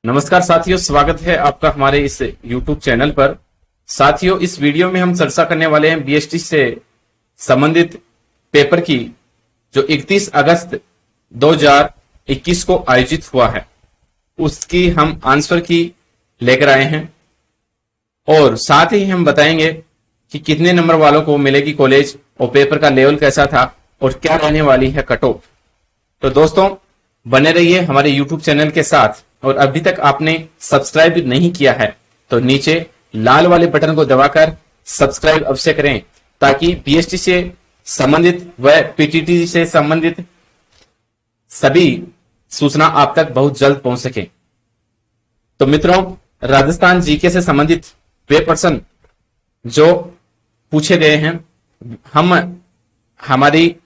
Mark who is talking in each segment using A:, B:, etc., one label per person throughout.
A: नमस्कार साथियों, स्वागत है आपका हमारे इस YouTube चैनल पर। साथियों, इस वीडियो में हम चर्चा करने वाले हैं बीएसटी से संबंधित पेपर की, जो 31 अगस्त 2021 को आयोजित हुआ है, उसकी हम आंसर की लेकर आए हैं और साथ ही हम बताएंगे कि कितने नंबर वालों को मिलेगी कॉलेज और पेपर का लेवल कैसा था और क्या रहने वाली है कट ऑफ। तो दोस्तों, बने रहिए हमारे YouTube चैनल के साथ। और अभी तक आपने सब्सक्राइब नहीं किया है तो नीचे लाल वाले बटन को दबाकर सब्सक्राइब अवश्य करें, ताकि पीएचडी से संबंधित व पीटीटी से संबंधित सभी सूचना आप तक बहुत जल्द पहुंच सके। तो मित्रों, राजस्थान जीके से संबंधित वे प्रश्न जो पूछे गए हैं, हम हमारी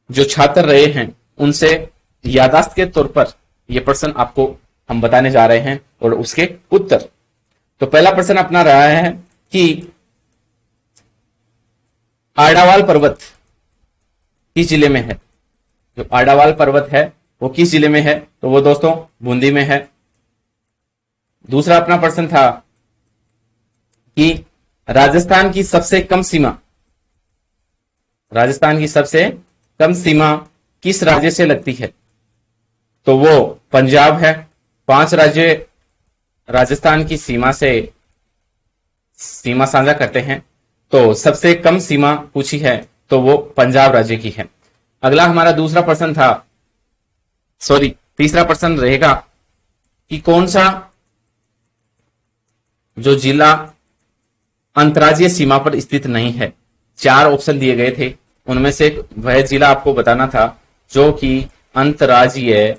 A: जो छात्र रहे हैं उनसे यादाश्त के तौर पर ये प्रश्न आपको हम बताने जा रहे हैं और उसके उत्तर। तो पहला प्रश्न अपना रहा है कि आड़ावाल पर्वत किस जिले में है। जो आड़ावाल पर्वत है वो किस जिले में है, तो वो दोस्तों बूंदी में है। दूसरा अपना प्रश्न था कि राजस्थान की सबसे कम सीमा किस राज्य से लगती है, तो वो पंजाब है। 5 राज्य राजस्थान की सीमा साझा करते हैं, तो सबसे कम सीमा पूछी है तो वो पंजाब राज्य की है। अगला हमारा तीसरा प्रश्न रहेगा कि कौन सा जो जिला अंतर्राज्यीय सीमा पर स्थित नहीं है। 4 ऑप्शन दिए गए थे, उनमें से वह जिला आपको बताना था जो कि अंतर्राज्यीय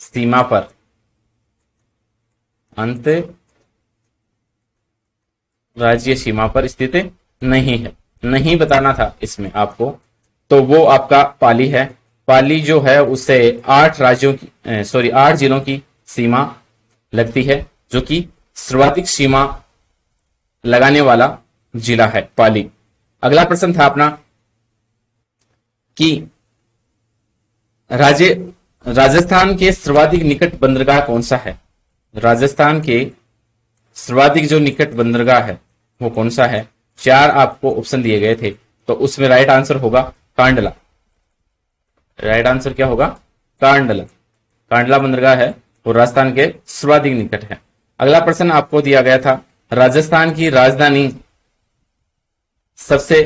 A: सीमा पर स्थित नहीं है, नहीं बताना था इसमें आपको। तो वो आपका पाली है। पाली जो है उससे 8 जिलों की सीमा लगती है, जो कि सर्वाधिक सीमा लगाने वाला जिला है पाली। अगला प्रश्न था अपना कि राजस्थान के सर्वाधिक निकट बंदरगाह कौन सा है। राजस्थान के सर्वाधिक जो निकट बंदरगाह है वो कौन सा है। 4 आपको ऑप्शन दिए गए थे, तो उसमें राइट आंसर होगा कांडला। राइट आंसर क्या होगा? कांडला बंदरगाह है और राजस्थान के सर्वाधिक निकट है। अगला प्रश्न आपको दिया गया था, राजस्थान की राजधानी सबसे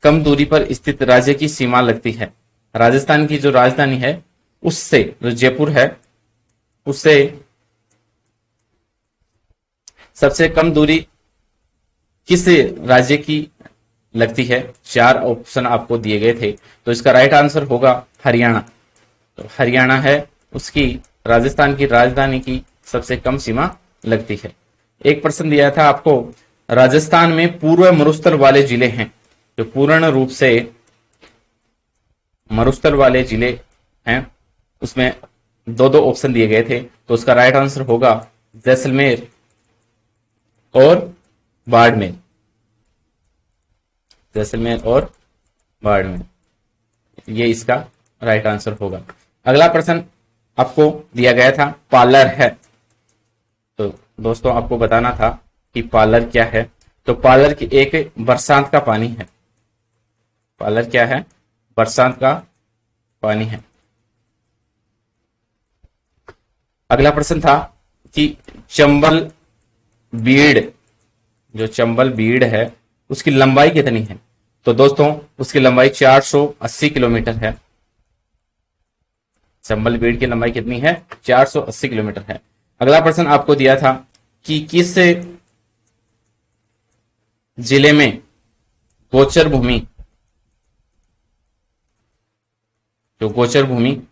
A: कम दूरी पर स्थित राज्य की सीमा लगती है। राजस्थान की जो राजधानी है उससे, जो जयपुर है, उससे सबसे कम दूरी किस राज्य की लगती है। 4 ऑप्शन आपको दिए गए थे, तो इसका राइट आंसर होगा हरियाणा। तो हरियाणा है, उसकी राजस्थान की राजधानी की सबसे कम सीमा लगती है। एक प्रश्न दिया था आपको, राजस्थान में पूर्व मरुस्थल वाले जिले हैं। जो पूर्ण रूप से मरुस्थल वाले जिले हैं, उसमें 2 ऑप्शन दिए गए थे, तो उसका राइट आंसर होगा जैसलमेर और बाड़मेर। जैसलमेर और बाड़मेर, ये इसका राइट आंसर होगा। अगला प्रश्न आपको दिया गया था, पालर है। तो दोस्तों आपको बताना था कि पालर क्या है। तो पालर की एक बरसात का पानी है। पालर क्या है? बरसात का पानी है। अगला प्रश्न था कि चंबल बीड़ है उसकी लंबाई कितनी है। तो दोस्तों उसकी लंबाई 480 किलोमीटर है। चंबल बीड़ की लंबाई कितनी है? 480 किलोमीटर है। अगला प्रश्न आपको दिया था कि किस जिले में गोचर भूमि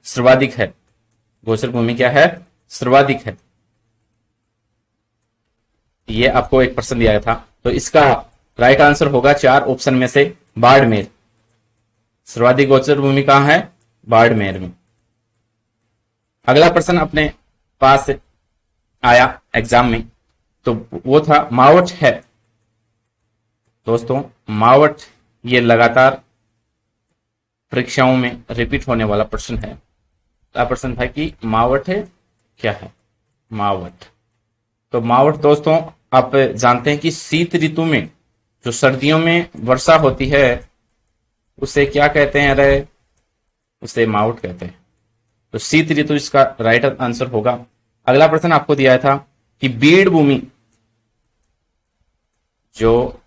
A: सर्वाधिक है। गोचर भूमि क्या है? सर्वाधिक है। ये आपको एक प्रश्न दिया था, तो इसका राइट आंसर होगा 4 ऑप्शन में से बाड़मेर। सर्वाधिक गोचर भूमि कहां है? बाड़मेर में। अगला प्रश्न अपने पास आया एग्जाम में, तो वो था मावठ है। दोस्तों मावठ ये लगातार परीक्षाओं में रिपीट होने वाला प्रश्न है। प्रश्न था कि मावठ क्या है? मावठ। तो मावठ दोस्तों आप जानते हैं कि शीत ऋतु में जो सर्दियों में वर्षा होती है उसे क्या कहते हैं? अरे उसे मावठ कहते हैं। तो शीत ऋतु इसका राइट आंसर होगा। अगला प्रश्न आपको दिया था कि बीड़ भूमि, जो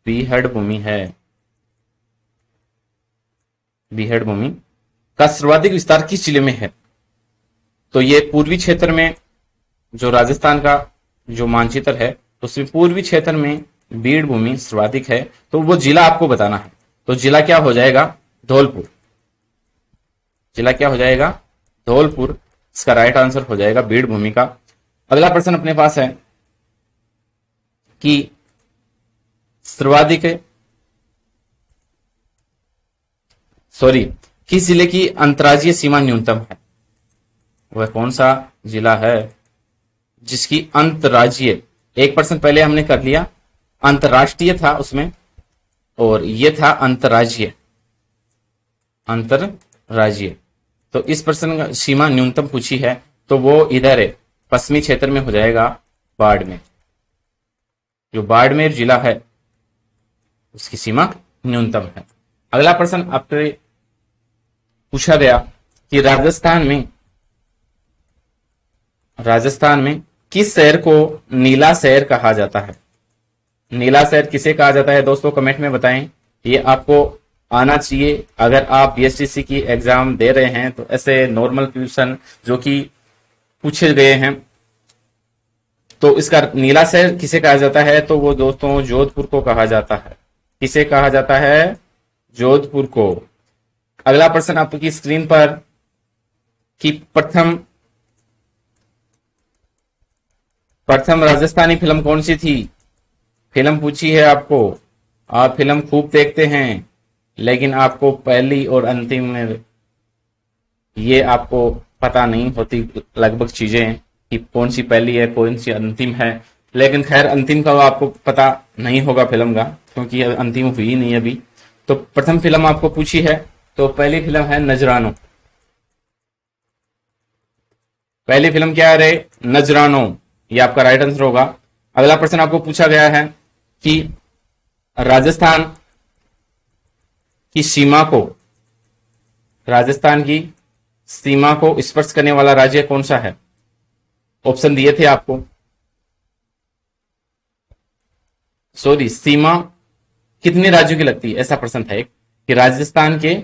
A: बीहड़ भूमि है, बीहड़ भूमि का सर्वाधिक विस्तार किस जिले में है? तो ये पूर्वी क्षेत्र में, जो राजस्थान का जो मानचित्र है उसमें पूर्वी क्षेत्र में बीड़ भूमि सर्वाधिक है। तो वो जिला आपको बताना है। तो जिला क्या हो जाएगा? धौलपुर। जिला क्या हो जाएगा? धौलपुर। इसका राइट आंसर हो जाएगा बीड़ भूमि का। अगला प्रश्न अपने पास है कि सर्वाधिक किस जिले की अंतर्राज्यीय सीमा न्यूनतम है? वह कौन सा जिला है जिसकी अंतर्राज्यीय, 1% पहले हमने कर लिया, अंतर्राष्ट्रीय था उसमें, और ये था अंतर्राज्यीय। अंतर्राज्यीय। तो इस प्रश्न का सीमा न्यूनतम पूछी है तो वो इधर है, पश्चिमी क्षेत्र में हो जाएगा बाड़मेर। जो बाड़मेर जिला है उसकी सीमा न्यूनतम है। अगला प्रश्न आपसे पूछा गया कि राजस्थान में किस शहर को नीला शहर कहा जाता है? नीला शहर किसे कहा जाता है दोस्तों? कमेंट में बताएं। ये आपको आना चाहिए। अगर आप बीएसटीसी की एग्जाम दे रहे हैं तो ऐसे नॉर्मल क्वेश्चन जो कि पूछे गए हैं, तो इसका नीला शहर किसे कहा जाता है? तो वो दोस्तों जोधपुर को कहा जाता है। किसे कहा जाता है? जोधपुर को। अगला प्रश्न आपकी स्क्रीन पर कि प्रथम राजस्थानी फिल्म कौन सी थी? फिल्म पूछी है आपको। आप फिल्म खूब देखते हैं लेकिन आपको पहली और अंतिम में ये आपको पता नहीं होती लगभग चीजें कि कौन सी पहली है कौन सी अंतिम है। लेकिन खैर अंतिम का आपको पता नहीं होगा फिल्म का, क्योंकि अंतिम हुई नहीं अभी। तो प्रथम फिल्म आपको पूछी है तो पहली फिल्म है नजरानो। पहली फिल्म क्या है रे? नजरानो। ये आपका राइट आंसर होगा। अगला प्रश्न आपको पूछा गया है कि राजस्थान की सीमा को स्पर्श करने वाला राज्य कौन सा है? ऑप्शन दिए थे आपको। सीमा कितने राज्यों की लगती है, ऐसा प्रश्न था एक, कि राजस्थान के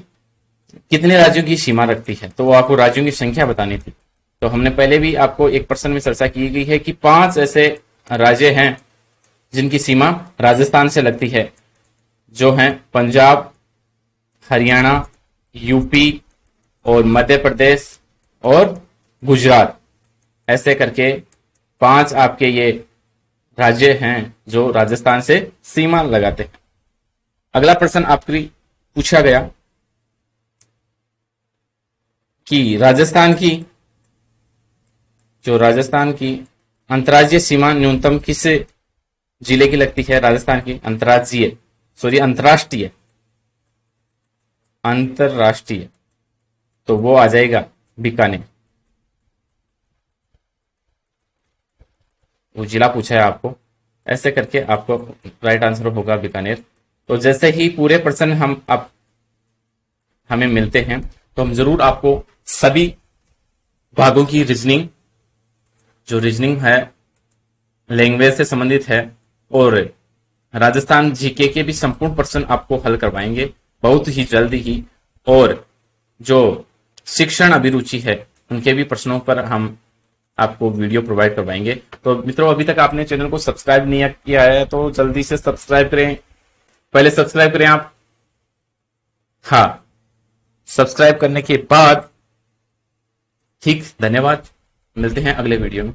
A: कितने राज्यों की सीमा रखती है, तो वो आपको राज्यों की संख्या बतानी थी। तो हमने पहले भी आपको एक प्रश्न में चर्चा की गई है कि 5 ऐसे राज्य हैं जिनकी सीमा राजस्थान से लगती है, जो हैं पंजाब, हरियाणा, यूपी और मध्य प्रदेश और गुजरात। ऐसे करके 5 आपके ये राज्य हैं जो राजस्थान से सीमा लगाते हैं। अगला प्रश्न आपकी पूछा गया कि राजस्थान की अंतर्राज्यीय सीमा न्यूनतम किस जिले की लगती है? राजस्थान की अंतरराष्ट्रीय, तो वो आ जाएगा बीकानेर। वो जिला पूछा है आपको, ऐसे करके आपको राइट आंसर होगा बीकानेर। तो जैसे ही पूरे प्रश्न हमें मिलते हैं तो हम जरूर आपको सभी भागों की रीजनिंग है, लैंग्वेज से संबंधित है, और राजस्थान जीके के भी संपूर्ण प्रश्न आपको हल करवाएंगे बहुत ही जल्दी ही। और जो शिक्षण अभिरुचि है उनके भी प्रश्नों पर हम आपको वीडियो प्रोवाइड करवाएंगे। तो मित्रों, अभी तक आपने चैनल को सब्सक्राइब नहीं किया है तो जल्दी से सब्सक्राइब करें। पहले सब्सक्राइब करें आप। हाँ, सब्सक्राइब करने के बाद ठीक, धन्यवाद। मिलते हैं अगले वीडियो में।